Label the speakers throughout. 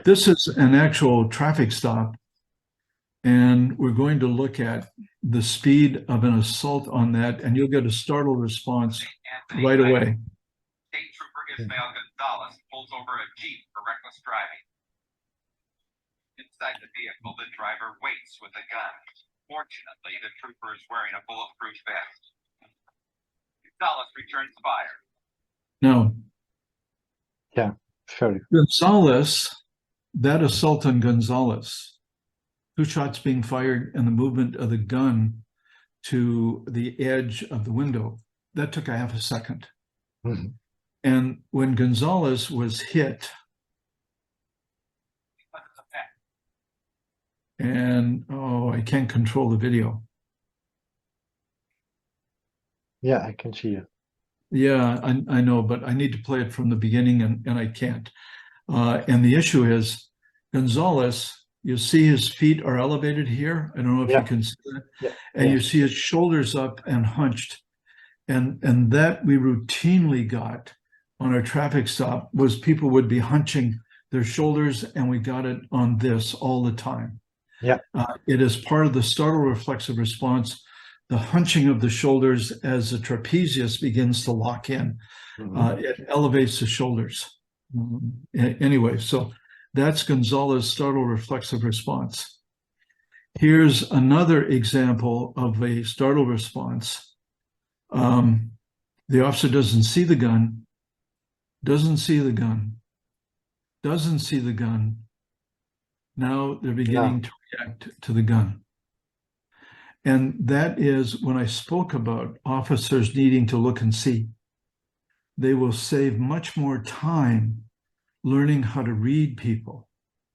Speaker 1: This is an actual traffic stop, and we're going to look at the speed of an assault on that, and you'll get a startle response right away.
Speaker 2: State Trooper Ismael Gonzalez pulls over a Jeep for reckless driving. Inside the vehicle, the driver waits with a gun. Fortunately, the trooper is wearing a bulletproof vest. Gonzalez returns fire.
Speaker 1: Now,
Speaker 3: Sure.
Speaker 1: Gonzalez, that assault on Gonzalez, 2 shots being fired and the movement of the gun to the edge of the window, that took a half a second.
Speaker 3: Mm-hmm.
Speaker 1: And when Gonzalez was hit, and I can't control the video.
Speaker 3: Yeah, I can see you.
Speaker 1: Yeah, I know, but I need to play it from the beginning, and I can't. And the issue is, Gonzalez, you see his feet are elevated here. I don't know if you can see that. And you see his shoulders up and hunched. And that we routinely got on our traffic stop was people would be hunching their shoulders, and we got it on this all the time. It is part of the startle reflexive response, the hunching of the shoulders as the trapezius begins to lock in. It elevates the shoulders. Anyway, so that's Gonzalez's startle reflexive response. Here's another example of a startle response. The officer doesn't see the gun, doesn't see the gun, doesn't see the gun. Now they're beginning to react to the gun. And that is when I spoke about officers needing to look and see. They will save much more time learning how to read people,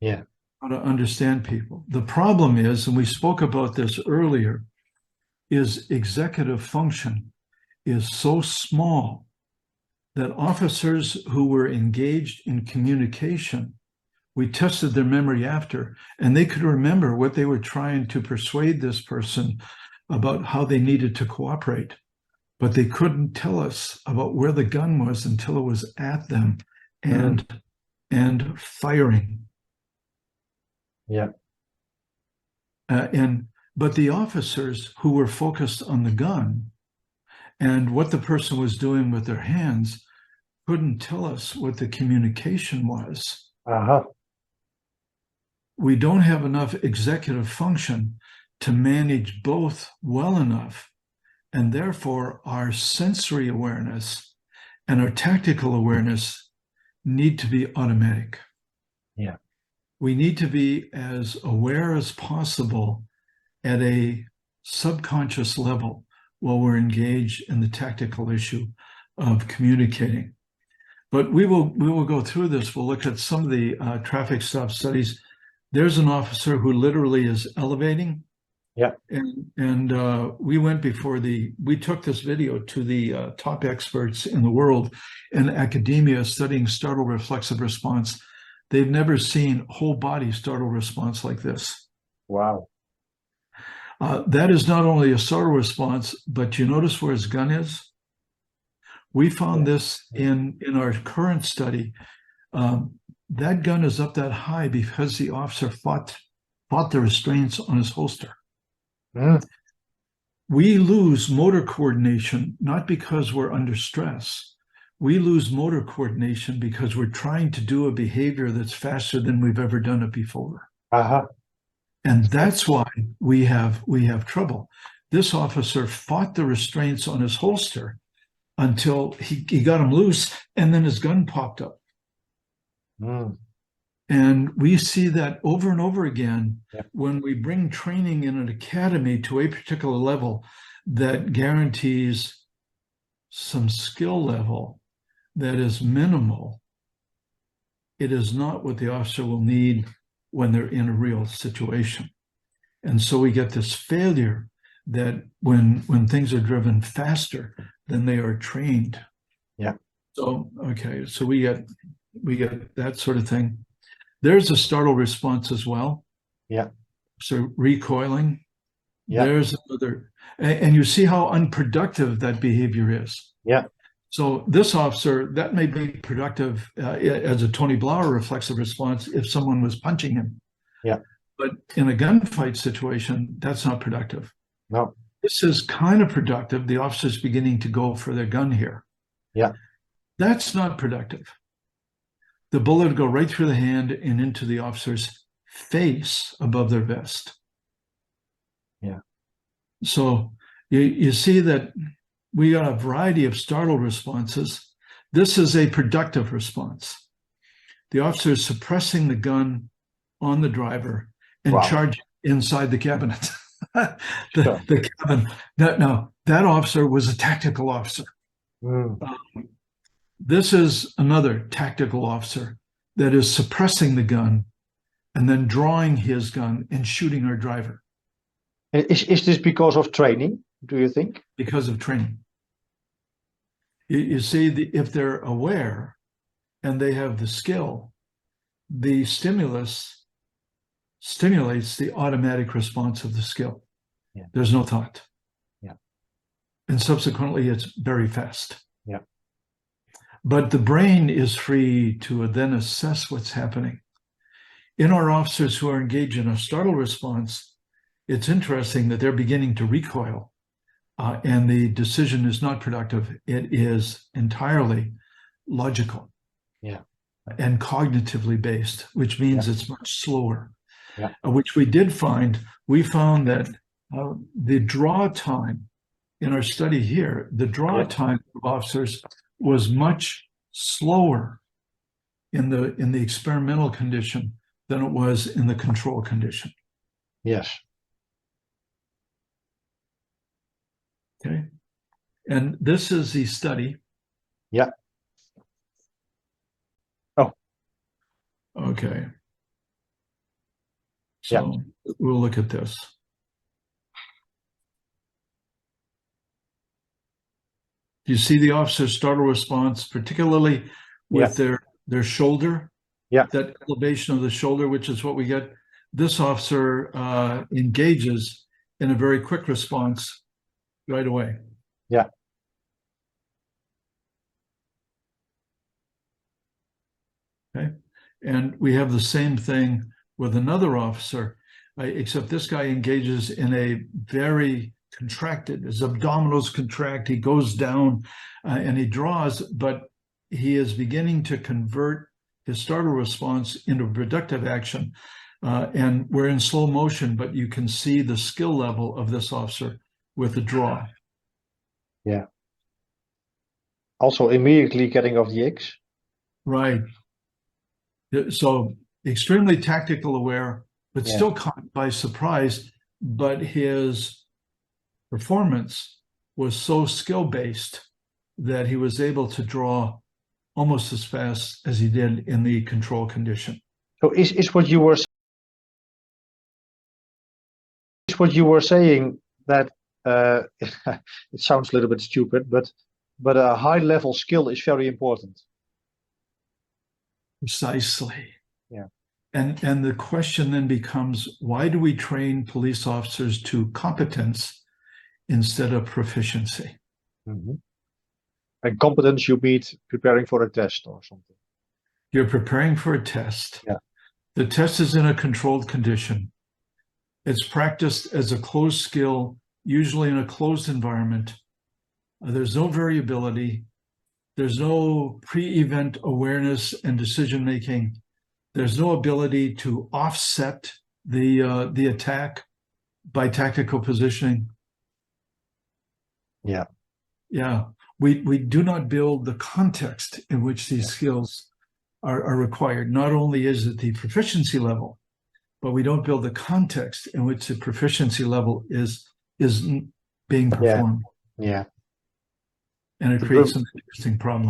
Speaker 1: how to understand people. The problem is, and we spoke about this earlier, is executive function is so small that officers who were engaged in communication, we tested their memory after, and they could remember what they were trying to persuade this person about how they needed to cooperate. But they couldn't tell us about where the gun was until it was at them and firing. But the officers who were focused on the gun and what the person was doing with their hands couldn't tell us what the communication was. We don't have enough executive function to manage both well enough, and therefore our sensory awareness and our tactical awareness need to be automatic. We need to be as aware as possible at a subconscious level while we're engaged in the tactical issue of communicating. But we will go through this. We'll look at some of the traffic stop studies. There's an officer who literally is elevating. And we took this video to the top experts in the world in academia studying startle reflexive response. They've never seen whole body startle response like this.
Speaker 3: Wow.
Speaker 1: That is not only a startle response, but you notice where his gun is? We found this in our current study. That gun is up that high because the officer fought the restraints on his holster. We lose motor coordination, not because we're under stress. We lose motor coordination because we're trying to do a behavior that's faster than we've ever done it before. And that's why we have trouble. This officer fought the restraints on his holster until he got him loose, and then his gun popped up. And we see that over and over again when we bring training in an academy to a particular level that guarantees some skill level that is minimal. It is not what the officer will need when they're in a real situation. And so we get this failure that when things are driven faster than they are trained. So, okay, so we get that sort of thing. There's a startle response as well. So recoiling. There's another, and you see how unproductive that behavior is. So this officer, that may be productive as a Tony Blauer reflexive response if someone was punching him.
Speaker 3: Yeah.
Speaker 1: But in a gunfight situation, that's not productive.
Speaker 3: No.
Speaker 1: This is kind of productive. The officer's beginning to go for their gun here.
Speaker 3: Yeah.
Speaker 1: That's not productive. The bullet would go right through the hand and into the officer's face above their vest.
Speaker 3: Yeah.
Speaker 1: So you see that we got a variety of startle responses. This is a productive response. The officer is suppressing the gun on the driver and
Speaker 3: Wow.
Speaker 1: charging inside the cabinet.
Speaker 3: Sure.
Speaker 1: The cabin. Now, that officer was a tactical officer.
Speaker 3: Mm.
Speaker 1: This is another tactical officer that is suppressing the gun and then drawing his gun and shooting our driver.
Speaker 3: Is this because of training, do you think?
Speaker 1: Because of training. You see, if they're aware and they have the skill, the stimulus stimulates the automatic response of the skill.
Speaker 3: Yeah.
Speaker 1: There's no thought.
Speaker 3: Yeah.
Speaker 1: And subsequently, it's very fast.
Speaker 3: Yeah.
Speaker 1: But the brain is free to then assess what's happening. In our officers who are engaged in a startle response, it's interesting that they're beginning to recoil, and the decision is not productive. It is entirely logical.
Speaker 3: Yeah.
Speaker 1: And cognitively based, which means it's much slower.
Speaker 3: Yeah.
Speaker 1: Which we did find. We found that the draw time in our study here, the draw time of officers was much slower in the experimental condition than it was in the control condition.
Speaker 3: Yes.
Speaker 1: Okay. And this is the study.
Speaker 3: Yeah. Oh.
Speaker 1: Okay. So we'll look at this. You see the officer's startle response, particularly with their shoulder, that elevation of the shoulder, which is what we get. This officer engages in a very quick response right away.
Speaker 3: Yeah.
Speaker 1: Okay. And we have the same thing with another officer, except this guy engages in a very contracted, his abdominals contract, he goes down and he draws, but he is beginning to convert his startle response into productive action. And we're in slow motion, but you can see the skill level of this officer with the draw.
Speaker 3: Yeah. Also immediately getting off the X.
Speaker 1: Right. So extremely tactical aware, but still caught by surprise. But his performance was so skill-based that he was able to draw almost as fast as he did in the control condition.
Speaker 3: So is what you were saying that it sounds a little bit stupid, but a high level skill is very important.
Speaker 1: Precisely.
Speaker 3: Yeah.
Speaker 1: And the question then becomes, why do we train police officers to competence instead of proficiency?
Speaker 3: Mm-hmm. And competence, you mean preparing for a test or something?
Speaker 1: You're preparing for a test.
Speaker 3: Yeah.
Speaker 1: The test is in a controlled condition. It's practiced as a closed skill, usually in a closed environment. There's no variability. There's no pre-event awareness and decision-making. There's no ability to offset the attack by tactical positioning.
Speaker 3: Yeah.
Speaker 1: Yeah. We do not build the context in which these skills are required. Not only is it the proficiency level, but we don't build the context in which the proficiency level is being performed.
Speaker 3: Yeah.
Speaker 1: And it creates an interesting problem.